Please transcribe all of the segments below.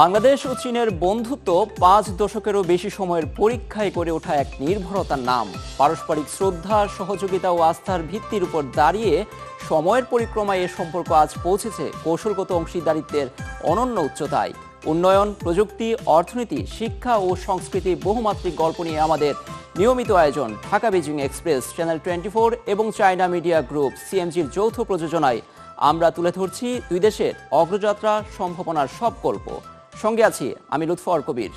বাংলাদেশ ও চীনের বন্ধুত্ব ৫ দশকেরও বেশি সময়ের পরীক্ষায় করে ওঠা এক নির্ভরতার নাম। পারস্পরিক শ্রদ্ধা, সহযোগিতা ও আস্থার ভিত্তির উপর দাঁড়িয়ে সময়ের পরিক্রমায় এ সম্পর্ক আজ পৌঁছেছে কৌশলগত অংশীদারিত্বের অনন্য উচ্চতায়। উন্নয়ন, প্রযুক্তি, অর্থনীতি, শিক্ষা ও সংস্কৃতি বহুমাত্রিক গল্প নিয়ে আমাদের নিয়মিত আয়োজন ঢাকা বেজিং এক্সপ্রেস, চ্যানেল 24 এবং চায়না মিডিয়া গ্রুপ সিএমজির যৌথ প্রযোজনায় আমরা তুলে ধরছি দুই দেশের অগ্রযাত্রা, সম্ভাবনার সব গল্প। সঙ্গে আছি আমি লুৎফর কবির।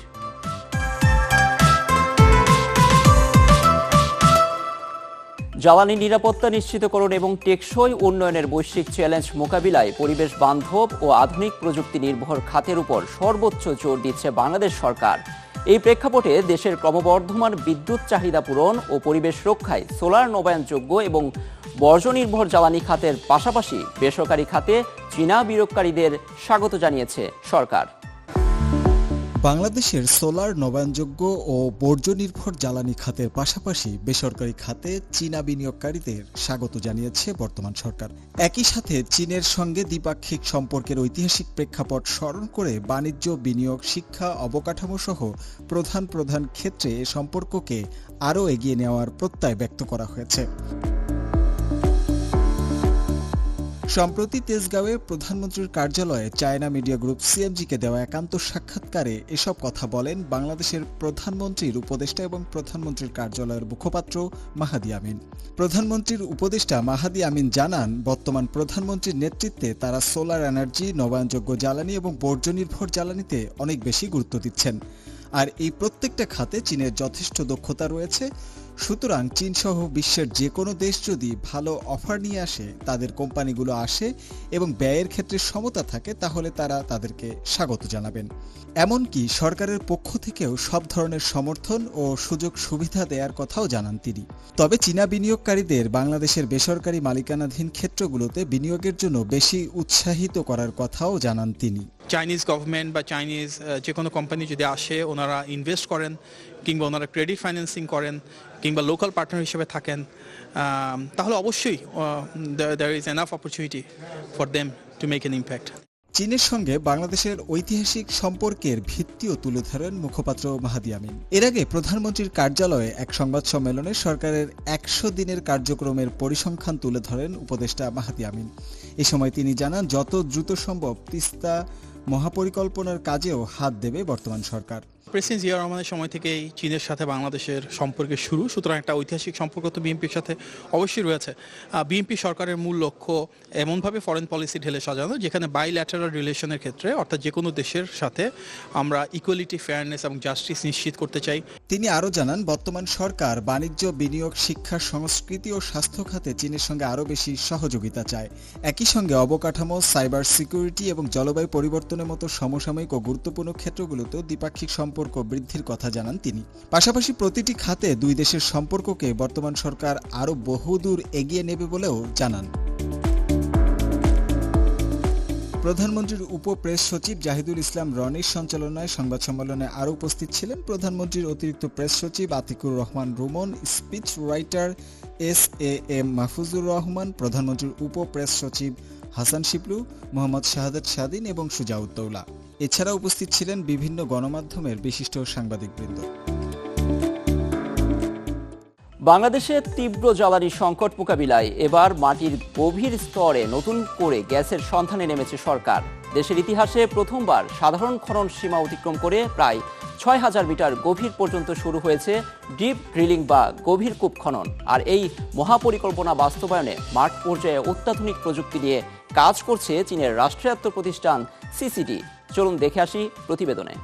জ্বালানি নিরাপত্তা নিশ্চিতকরণ এবং টেকসই উন্নয়নের বৈশ্বিক চ্যালেঞ্জ মোকাবিলায় পরিবেশ বান্ধব ও আধুনিক প্রযুক্তি নির্ভর খাতের উপর সর্বোচ্চ জোর দিচ্ছে বাংলাদেশ সরকার। এই প্রেক্ষাপটে দেশের ক্রমবর্ধমান বিদ্যুৎ চাহিদা পূরণ ও পরিবেশ রক্ষায় সোলার নবায়নযোগ্য এবং বর্জ্য নির্ভর জ্বালানি খাতের পাশাপাশি বেসরকারি খাতে চীনা বিনিয়োগকারীদের স্বাগত জানিয়েছে সরকার। বাংলাদেশের সোলার নবায়নযোগ্য ও বর্জ্য নির্ভর জ্বালানি খাতের পাশাপাশি বেসরকারি খাতে চীনা বিনিয়োগকারীদের স্বাগত জানিয়েছে বর্তমান সরকার। একই সাথে চীনের সঙ্গে দ্বিপাক্ষিক সম্পর্কের ঐতিহাসিক প্রেক্ষাপট স্মরণ করে বাণিজ্য, বিনিয়োগ, শিক্ষা, অবকাঠামো সহ প্রধান প্রধান ক্ষেত্রে এ সম্পর্ককে আরও এগিয়ে নেওয়ার প্রত্যয় ব্যক্ত করা হয়েছে। সম্প্রতি তেজগাঁওয়ে প্রধানমন্ত্রীর কার্যালয়ে চায়না মিডিয়া গ্রুপ সিএমজিকে দেওয়া একান্ত সাক্ষাৎকারে এসব কথা বলেন বাংলাদেশের প্রধানমন্ত্রীর উপদেষ্টা এবং প্রধানমন্ত্রীর কার্যালয়ের মুখপাত্র মাহাদি আমিন। প্রধানমন্ত্রীর উপদেষ্টা মাহাদি আমিন জানান, বর্তমান প্রধানমন্ত্রীর নেতৃত্বে তারা সোলার এনার্জি, নবায়নযোগ্য জ্বালানি এবং বর্জ্য নির্ভর জ্বালানিতে অনেক বেশি গুরুত্ব দিচ্ছেন। আর এই প্রত্যেকটা খাতে চীনের যথেষ্ট দক্ষতা রয়েছে। সুতরাং চীন সহ বিশ্বের যে কোনো দেশ যদি ভালো অফার নিয়ে আসে, তাদের কোম্পানিগুলো আসে এবং ব্যয়ের ক্ষেত্রে সমতা থাকে, তাহলে তারা তাদেরকে স্বাগত জানাবেন। এমনকি সরকারের পক্ষ থেকেও সব ধরনের সমর্থন ও সুযোগ সুবিধা দেওয়ার কথাও জানান তিনি। তবে চীনা বিনিয়োগকারীদের বাংলাদেশের বেসরকারি মালিকানাধীন ক্ষেত্রগুলোতে বিনিয়োগের জন্য বেশি উৎসাহিত করার কথাও জানান তিনি। চাইনিজ গভর্নমেন্ট বা চাইনিজ যে কোনো কোম্পানি যদি আসে, ওনারা ইনভেস্ট করেন কিংবা ওনারা ক্রেডিট ফাইন্যান্সিং করেন কিংবা লোকাল পার্টনার হিসেবে থাকেন, তাহলে অবশ্যই there is enough opportunity for them to make an impact. চীনের সঙ্গে বাংলাদেশের ঐতিহাসিক সম্পর্কের ভিত্তিও তুলে ধরেন মুখপাত্র মাহাদি আমিন। এর আগে প্রধানমন্ত্রীর কার্যালয়ে এক সংবাদ সম্মেলনে সরকারের ১০০ দিনের কার্যক্রমের পরিসংখ্যান তুলে ধরেন উপদেষ্টা মাহাদি আমিন। এ সময় তিনি জানান, যত দ্রুত সম্ভব তিস্তা মহাপরিকল্পনার কাজেও হাত দেবে বর্তমান সরকার। প্রেসিডেন্ট জিয়া রহমানের সময় থেকেই চীনের সাথে বাংলাদেশের সম্পর্কের শুরু, সুতরাং একটা ঐতিহাসিক সম্পর্ক তো বিএনপির সাথে অবশ্যই রয়েছে। বিএনপি সরকারের মূল লক্ষ্য এমনভাবে ফরেন পলিসি ঢেলে সাজানো, যেখানে বাইল্যাটারাল রিলেশনের ক্ষেত্রে অর্থাৎ যে কোনো দেশের সাথে আমরা ইকুয়ালিটি, ফেয়ারনেস এবং জাস্টিস নিশ্চিত করতে চাই। তিনি আরও জানান, বর্তমান সরকার বাণিজ্য, বিনিয়োগ, শিক্ষা, সংস্কৃতি ও স্বাস্থ্য খাতে চীনের সঙ্গে আরও বেশি সহযোগিতা চায়। একই সঙ্গে অবকাঠামো, সাইবার সিকিউরিটি এবং জলবায়ু পরিবর্তনের মতো সমসাময়িক ও গুরুত্বপূর্ণ ক্ষেত্রগুলোতেও দ্বিপাক্ষিক সম্পর্ক বৃদ্ধির কথা জানান তিনি। পাশাপাশি প্রতিটি খাতে দুই দেশের সম্পর্ককে বর্তমান সরকার আরও বহুদূর এগিয়ে নেবে বলেও জানান। প্রধানমন্ত্রীর উপ প্রেস সচিব জাহিদুল ইসলাম রনির সঞ্চালনায় সংবাদ সম্মেলনে আরও উপস্থিত ছিলেন প্রধানমন্ত্রীর অতিরিক্ত প্রেস সচিব Atiqur Rahman Ruman, speech writer SAM Mahfuzur Rahman, প্রধানমন্ত্রীর উপ প্রেস সচিব হাসান শিপলু, মোহাম্মদ শাহাদাত স্বাধীন এবং সুজাউদ্দৌলা। এছাড়া উপস্থিত ছিলেন বিভিন্ন গণমাধ্যমের বিশিষ্ট সাংবাদিকবৃন্দ। বাংলাদেশের তীব্র জ্বালানি সংকট মোকাবিলায় এবার মাটির গভীর স্তরে নতুন করে গ্যাসের সন্ধানে নেমেছে সরকার। দেশের ইতিহাসে প্রথমবার সাধারণ খনন সীমা অতিক্রম করে প্রায় ৬,০০০ মিটার গভীর পর্যন্ত শুরু হয়েছে ডিপ ড্রিলিং বা গভীর কূপ খনন। আর এই মহাপরিকল্পনা বাস্তবায়নে মাঠ পর্যায়ে অত্যাধুনিক প্রযুক্তি নিয়ে কাজ করছে চীনের রাষ্ট্রায়ত্ত প্রতিষ্ঠান CCD। চলুন দেখে আসি প্রতিবেদনে।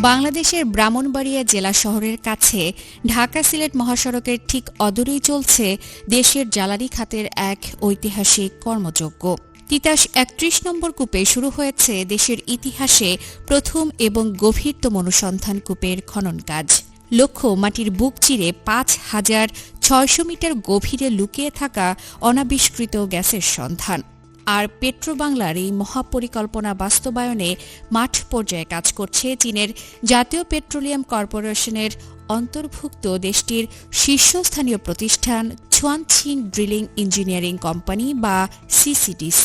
বাংলাদেশের ব্রাহ্মণবাড়িয়া জেলা শহরের কাছে ঢাকা-সিলেট মহাসড়কের ঠিক অদূরেই চলছে দেশের জ্বালানি খাতের এক ঐতিহাসিক কর্মযজ্ঞ। তিতাস ৩১ নম্বর কূপে শুরু হয়েছে দেশের ইতিহাসে প্রথম এবং গভীরতম অনুসন্ধান কূপের খনন কাজ। লক্ষ্য মাটির বুক চিরে ৫,৬০০ মিটার গভীরে লুকিয়ে থাকা অনাবিষ্কৃত গ্যাসের সন্ধান। আর পেট্রোবাংলার এই মহাপরিকল্পনা বাস্তবায়নে মাঠ পর্যায়ে কাজ করছে চীনের জাতীয় পেট্রোলিয়াম কর্পোরেশনের অন্তর্ভুক্ত দেশটির শীর্ষস্থানীয় প্রতিষ্ঠান ছুয়ানছিং ড্রিলিং ইঞ্জিনিয়ারিং কোম্পানি বা CCDC।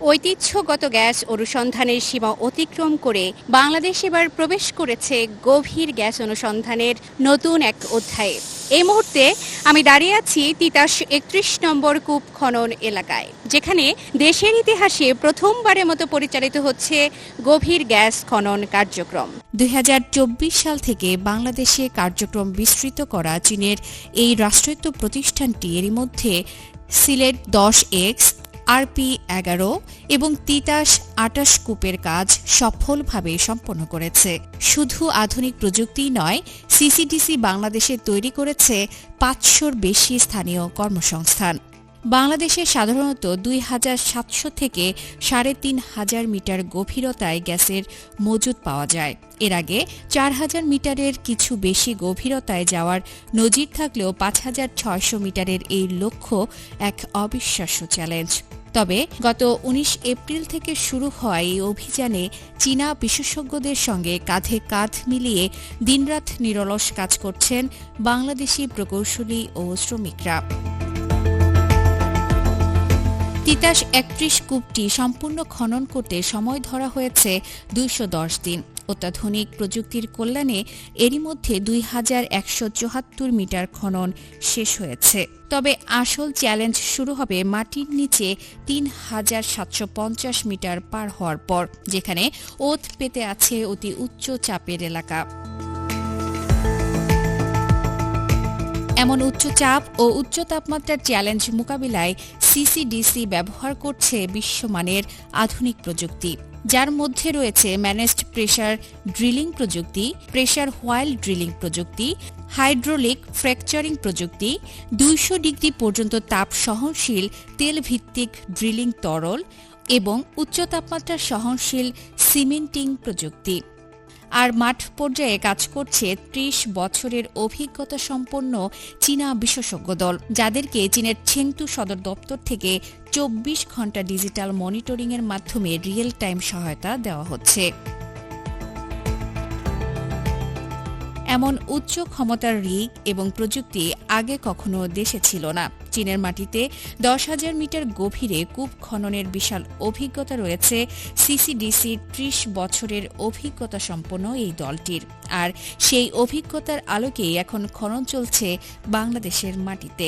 ঐতিহ্যগত গ্যাস অনুসন্ধানের সীমা অতিক্রম করে বাংলাদেশ এবার প্রবেশ করেছে গভীর গ্যাস অনুসন্ধানের নতুন এক অধ্যায়ে। এই মুহূর্তে আমি দাঁড়িয়ে আছি তিতাস ৩১ নম্বর কূপ খনন এলাকায়, যেখানে দেশের ইতিহাসে প্রথমবারের মতো পরিচালিত হচ্ছে গভীর গ্যাস খনন কার্যক্রম। ২০২৪ সাল থেকে বাংলাদেশে কার্যক্রম বিস্তৃত করা চীনের এই রাষ্ট্রায়ত্ত প্রতিষ্ঠানটি এরই মধ্যে সিলেট 10X, আরপি 11 এবং তিতাস 28 কূপের কাজ সফলভাবে সম্পন্ন করেছে। শুধু আধুনিক প্রযুক্তিই নয়, সিসিডিসি বাংলাদেশে তৈরি করেছে ৫০০-র বেশি স্থানীয় কর্মসংস্থান। বাংলাদেশে সাধারণত ২৭০০ থেকে ৩,৫০০ মিটার গভীরতায় গ্যাসের মজুদ পাওয়া যায়। এর আগে ৪,০০০ মিটারের কিছু বেশি গভীরতায় যাওয়ার নজির থাকলেও ৫,৬০০ মিটারের এই লক্ষ্য এক অবিশ্বাস্য চ্যালেঞ্জ। তবে গত ১৯ এপ্রিল থেকে শুরু হওয়া এই অভিযানে চীনা বিশেষজ্ঞদের সঙ্গে কাঁধে কাঁধ মিলিয়ে দিনরাত নিরলস কাজ করছেন বাংলাদেশি প্রকৌশলী ও শ্রমিকরা। তিতাস ৩১ কূপটি সম্পূর্ণ খনন করতে সময় ধরা হয়েছে ২১০ দিন। অত্যাধুনিক প্রযুক্তির কল্যাণে এরই মধ্যে ২,১৭৪ মিটার খনন শেষ হয়েছে। তবে আসল চ্যালেঞ্জ শুরু হবে মাটির নিচে ৩,৭৫০ মিটার পার হওয়ার পর, যেখানে ওত পেতে আছে অতি উচ্চ চাপের এলাকা। এমন উচ্চ চাপ ও উচ্চ তাপমাত্রার চ্যালেঞ্জ মোকাবিলায় সিসিডিসি ব্যবহার করছে বিশ্বমানের আধুনিক প্রযুক্তি, যার মধ্যে রয়েছে ম্যানেজড প্রেসার ড্রিলিং প্রযুক্তি, প্রেসার হোয়াইল ড্রিলিং প্রযুক্তি, হাইড্রোলিক ফ্র্যাকচারিং প্রযুক্তি, ২০০ ডিগ্রি পর্যন্ত তাপ সহনশীল তেল ভিত্তিক ড্রিলিং তরল এবং উচ্চ তাপমাত্রা সহনশীল সিমেন্টিং প্রযুক্তি। আর মাঠ পর্যায়ে কাজ করছে ৩০ বছরের অভিজ্ঞতা সম্পন্ন চীনা বিশেষজ্ঞ দল, যাদেরকে চীনের চেংটু সদর দপ্তর থেকে ২৪ ঘণ্টা ডিজিটাল মনিটরিংয়ের মাধ্যমে রিয়েল টাইম সহায়তা দেওয়া হচ্ছে। এমন উচ্চ ক্ষমতার রিগ এবং প্রযুক্তি আগে কখনো দেশে ছিল না। চীনের মাটিতে ১০,০০০ মিটার গভীরে কূপ খননের বিশাল অভিজ্ঞতা রয়েছে সিসিডিসির ৩০ বছরের অভিজ্ঞতা সম্পন্ন এই দলটির। আর সেই অভিজ্ঞতার আলোকেই এখন খনন চলছে বাংলাদেশের মাটিতে।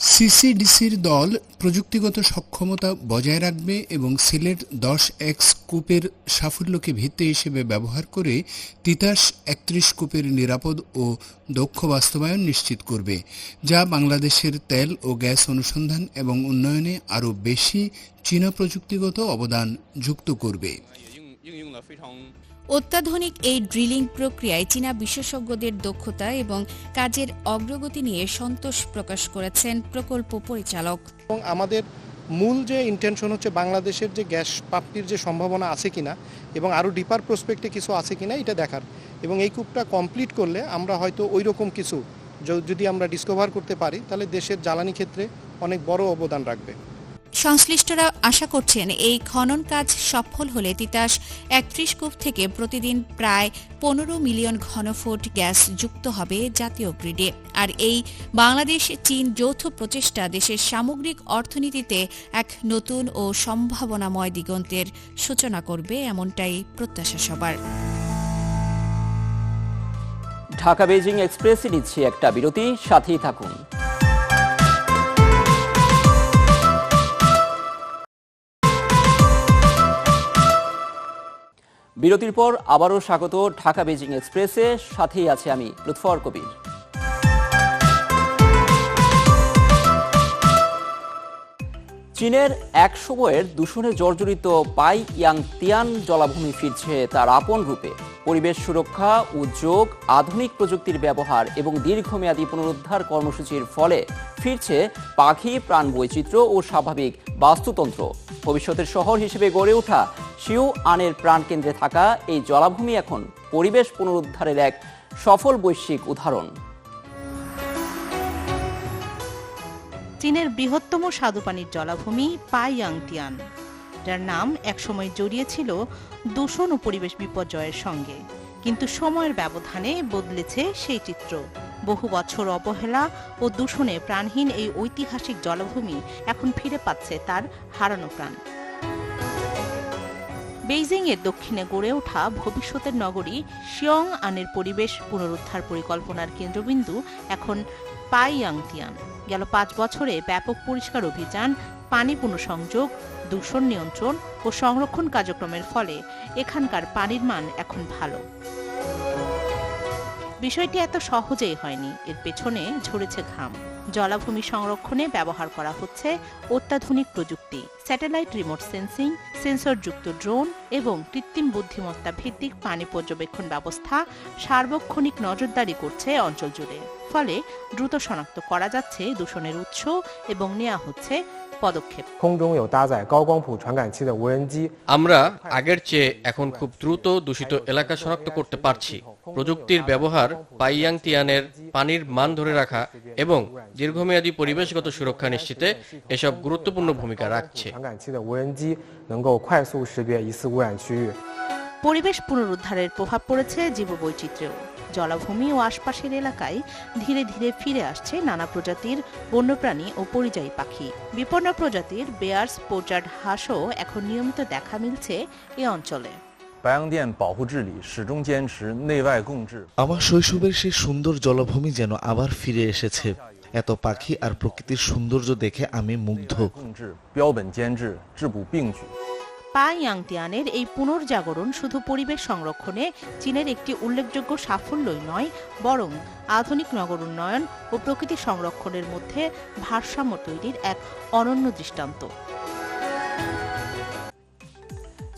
সিসিডিসির দল প্রযুক্তিগত সক্ষমতা বজায় রাখবে এবং সিলেট 10X কূপের সাফল্যকে ভিত্তি হিসেবে ব্যবহার করে তিতাস ৩১ কূপের নিরাপদ ও দক্ষ বাস্তবায়ন নিশ্চিত করবে, যা বাংলাদেশের তেল ও গ্যাস অনুসন্ধান এবং উন্নয়নে আরও বেশি চীনা প্রযুক্তিগত অবদান যুক্ত করবে। অত্যাধুনিক এই ড্রিলিং প্রক্রিয়ায় চীনা বিশেষজ্ঞদের দক্ষতা এবং কাজের অগ্রগতি নিয়ে সন্তোষ প্রকাশ করেছেন প্রকল্প পরিচালক। এবং আমাদের মূল যে ইন্টেনশন হচ্ছে বাংলাদেশের যে গ্যাস প্রাপ্তির যে সম্ভাবনা আছে কিনা এবং আরও ডিপার প্রসপেক্টে কিছু আছে কিনা এটা দেখার, এবং এই কূপটা কমপ্লিট করলে আমরা হয়তো ওই রকম কিছু যদি আমরা ডিসকভার করতে পারি তাহলে দেশের জ্বালানি ক্ষেত্রে অনেক বড় অবদান রাখবে। সংশ্লিষ্টরা আশা করছেন এই খনন কাজ সফল হলে তিতাস ৩১ কূপ থেকে প্রতিদিন প্রায় ১৫ মিলিয়ন ঘনফুট গ্যাস যুক্ত হবে জাতীয় গ্রিডে। আর এই বাংলাদেশ চীন যৌথ প্রচেষ্টা দেশের সামগ্রিক অর্থনীতিতে এক নতুন ও সম্ভাবনাময় দিগন্তের সূচনা করবে, এমনটাই প্রত্যাশা সবার। ঢাকা বেজিং এক্সপ্রেসে নিচ্ছে একটা বিরতি, সাথেই থাকুন। বিরতির পর আবারও স্বাগত ঢাকা বেজিং এক্সপ্রেসে, সাথেই আছে আমি লুৎফর কবির। চীনের এক সময়ের দূষণে জর্জরিত পাই ইয়াং তিয়ান জলাভূমি ফিরছে তার আপন রূপে। পরিবেশ সুরক্ষা, উদ্যোগ, আধুনিক প্রযুক্তির ব্যবহার এবং দীর্ঘমেয়াদী পুনরুদ্ধার কর্মসূচির ফলে ফিরছে পাখি, প্রাণ বৈচিত্র্য ও স্বাভাবিক বাস্তুতন্ত্র। ভবিষ্যতের শহর হিসেবে গড়ে ওঠা শিউ আনের প্রাণকেন্দ্রে থাকা এই জলাভূমি এখন পরিবেশ পুনরুদ্ধারের এক সফল বৈশ্বিক উদাহরণ। চীনের বৃহত্তম স্বাদুপানির জলাভূমি পাইয়াং তিয়ান, যার নাম একসময় জড়িয়েছিল দূষণ ও পরিবেশ বিপর্যয়ের সঙ্গে, কিন্তু সময়ের ব্যবধানে বদলেছে সেই চিত্র। বহু বছর অবহেলা ও দূষণে প্রাণহীন এই ঐতিহাসিক জলাভূমি এখন ফিরে পাচ্ছে তার হারানো প্রাণ। বেইজিং এর দক্ষিণে গড়ে ওঠা ভবিষ্যতের নগরী শিয়ং আনের পরিবেশ পুনরুদ্ধার পরিকল্পনার কেন্দ্রবিন্দু এখন পাইয়াংতিয়ান। গেল 5 বছরে ব্যাপক পরিষ্কার অভিযান, পানি পুনঃসংযোগ, দূষণ নিয়ন্ত্রণ ও সংরক্ষণ কার্যক্রমের ফলে এখানকার পানির মান এখন ভালো। বিষয়টি এত সহজেই হয়নি, এর পেছনে ঝরেছে ঘাম। জলাভূমি সংরক্ষণে ব্যবহার করা হচ্ছে অত্যাধুনিক প্রযুক্তি, স্যাটেলাইট রিমোট সেন্সিং, সেন্সরযুক্ত ড্রোন এবং কৃত্রিম বুদ্ধিমত্তা ভিত্তিক পানি পর্যবেক্ষণ ব্যবস্থা সার্বক্ষণিক নজরদারি করছে অঞ্চল জুড়ে। ফলে দ্রুত শনাক্ত করা যাচ্ছে দূষণের উৎস এবং নেওয়া হচ্ছে পদক্ষেপ। আমরা আগের চেয়ে এখন খুব দ্রুত দূষিত এলাকা শনাক্ত করতে পারছি। প্রযুক্তির ব্যবহার পাইয়াংতিয়ানের পানির মান ধরে রাখা এবং দীর্ঘমেয়াদী পরিবেশগত সুরক্ষা নিশ্চিতে এসব গুরুত্বপূর্ণ ভূমিকা রাখছে। পরিবেশ পুনরুদ্ধারের প্রভাব পড়েছে জীববৈচিত্র্যেও। জলাভূমি ও আশপাশের এলাকায় ধীরে ধীরে ফিরে আসছে নানা প্রজাতির বন্যপ্রাণী ও পরিযায়ী পাখি। বিপন্ন প্রজাতির বেয়ার্স, পোচার্ড হাঁসও এখন নিয়মিত দেখা মিলছে এ অঞ্চলে। আমার শৈশবের সেই সুন্দর জলাভূমি যেন আবার ফিরে এসেছে। এত পাখি আর প্রকৃতির সৌন্দর্য দেখে আমি মুগ্ধ। পাইয়াংতিয়ানের এই পুনর্জাগরণ শুধু পরিবেশ সংরক্ষণে চীনের একটি উল্লেখযোগ্য সাফল্যই নয়, বরং আধুনিক নগর উন্নয়ন ও প্রকৃতি সংরক্ষণের মধ্যে ভারসাম্য তৈরির এক অনন্য দৃষ্টান্ত।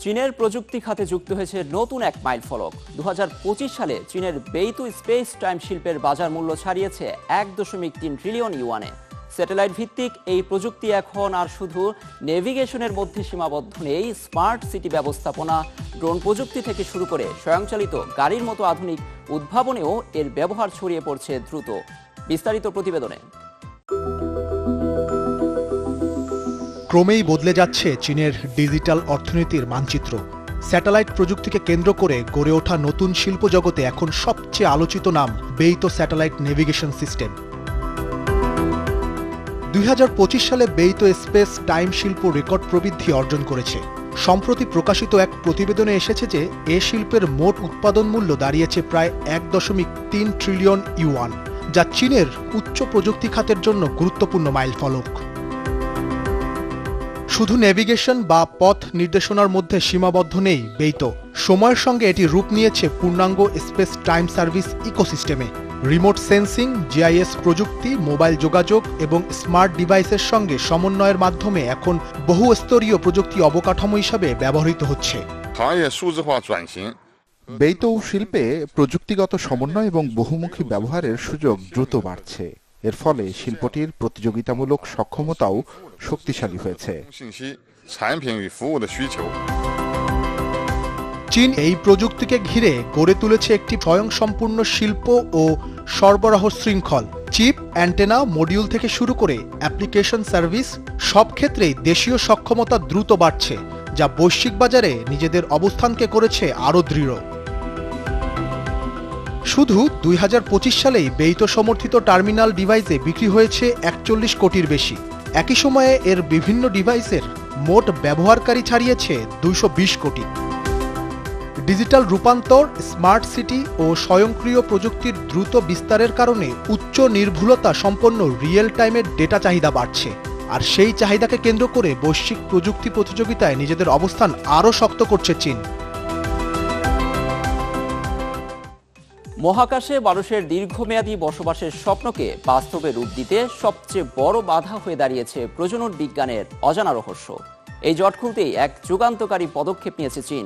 চীনের প্রযুক্তি খাতে যুক্ত হয়েছে নতুন এক মাইল ফলক। 2025 সালে চীনের বেইতু স্পেস টাইম শিল্পের বাজার মূল্য ছাড়িয়েছে 1.3 ট্রিলিয়ন ইউয়ানে। স্যাটেলাইট ভিত্তিক এই প্রযুক্তি এখন আর শুধু নেভিগেশনের মধ্যে সীমাবদ্ধ নেই। স্মার্ট সিটি ব্যবস্থাপনা, ড্রোন প্রযুক্তি থেকে শুরু করে স্বয়ংচালিত গাড়ির মতো আধুনিক উদ্ভাবনেও এর ব্যবহার ছড়িয়ে পড়ছে দ্রুত। বিস্তারিত প্রতিবেদনে। ক্রমেই বদলে যাচ্ছে চীনের ডিজিটাল অর্থনীতির মানচিত্র। স্যাটেলাইট প্রযুক্তিকে কেন্দ্র করে গড়ে ওঠা নতুন শিল্প জগতে এখন সবচেয়ে আলোচিত নাম বেইতো স্যাটেলাইট নেভিগেশন সিস্টেম। 2025 সালে বেইতো স্পেস টাইম শিল্প রেকর্ড প্রবৃদ্ধি অর্জন করেছে। সম্প্রতি প্রকাশিত এক প্রতিবেদনে এসেছে যে এ শিল্পের মোট উৎপাদন মূল্য দাঁড়িয়েছে প্রায় 1.3 ট্রিলিয়ন ইউয়ান, যা চীনের উচ্চ প্রযুক্তি খাতের জন্য গুরুত্বপূর্ণ মাইলফলক। শুধু নেভিগেশন বা পথ নির্দেশনার মধ্যে সীমাবদ্ধ নেই বেইতো। সময়ের সঙ্গে এটি রূপ নিয়েছে পূর্ণাঙ্গ স্পেস টাইম সার্ভিস ইকোসিস্টেমে। রিমোট সেন্সিং, জিআইএস প্রযুক্তি, মোবাইল যোগাযোগ এবং স্মার্ট ডিভাইসের সঙ্গে সমন্বয়ের মাধ্যমে এখন বহুস্তরীয় প্রযুক্তি অবকাঠামো হিসাবে ব্যবহৃত হচ্ছে। বেইতো শিল্পে প্রযুক্তিগত সমন্বয় এবং বহুমুখী ব্যবহারের সুযোগ দ্রুত বাড়ছে। এর ফলে শিল্পটির প্রতিযোগিতামূলক সক্ষমতাও শক্তিশালী হয়েছে। চীন এই প্রযুক্তিকে ঘিরে গড়ে তুলেছে একটি স্বয়ংসম্পূর্ণ শিল্প ও সরবরাহ শৃঙ্খল। চিপ, অ্যান্টেনা, মডিউল থেকে শুরু করে অ্যাপ্লিকেশন সার্ভিস, সব ক্ষেত্রেই দেশীয় সক্ষমতা দ্রুত বাড়ছে, যা বৈশ্বিক বাজারে নিজেদের অবস্থানকে করেছে আরও দৃঢ়। শুধু 2025 সালেই বেইতো সমর্থিত টার্মিনাল ডিভাইসে বিক্রি হয়েছে 41 কোটির বেশি। একই সময়ে এর বিভিন্ন ডিভাইসের মোট ব্যবহারকারী ছাড়িয়েছে 220 কোটি। ডিজিটাল রূপান্তর, স্মার্ট সিটি ও স্বয়ংক্রিয় প্রযুক্তির দ্রুত বিস্তারের কারণে উচ্চ নির্ভুলতা সম্পন্ন রিয়েল টাইমের ডেটা চাহিদা বাড়ছে। আর সেই চাহিদাকে কেন্দ্র করে বৈশ্বিক প্রযুক্তি প্রতিযোগিতায় নিজেদের অবস্থান আরও শক্ত করছে চীন। মহাকাশে মানুষের দীর্ঘমেয়াদী বসবাসের স্বপ্নকে বাস্তবে রূপ দিতে সবচেয়ে বড় বাধা হয়ে দাঁড়িয়েছে প্রজনন বিজ্ঞানের অজানা রহস্য। এই জট খুলতেই এক যুগান্তকারী পদক্ষেপ নিয়েছে চীন।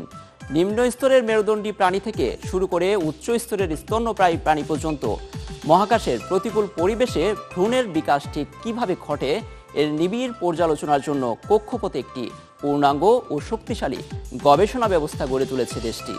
নিম্ন স্তরের মেরুদণ্ডী প্রাণী থেকে শুরু করে উচ্চ স্তরের স্তন্যপ্রায়ী প্রাণী পর্যন্ত মহাকাশের প্রতিকূল পরিবেশে ভ্রূণের বিকাশ ঠিক কিভাবে ঘটে এর নিবিড় পর্যালোচনার জন্য কক্ষপথে একটি পূর্ণাঙ্গ ও শক্তিশালী গবেষণা ব্যবস্থা গড়ে তুলেছে দেশটি।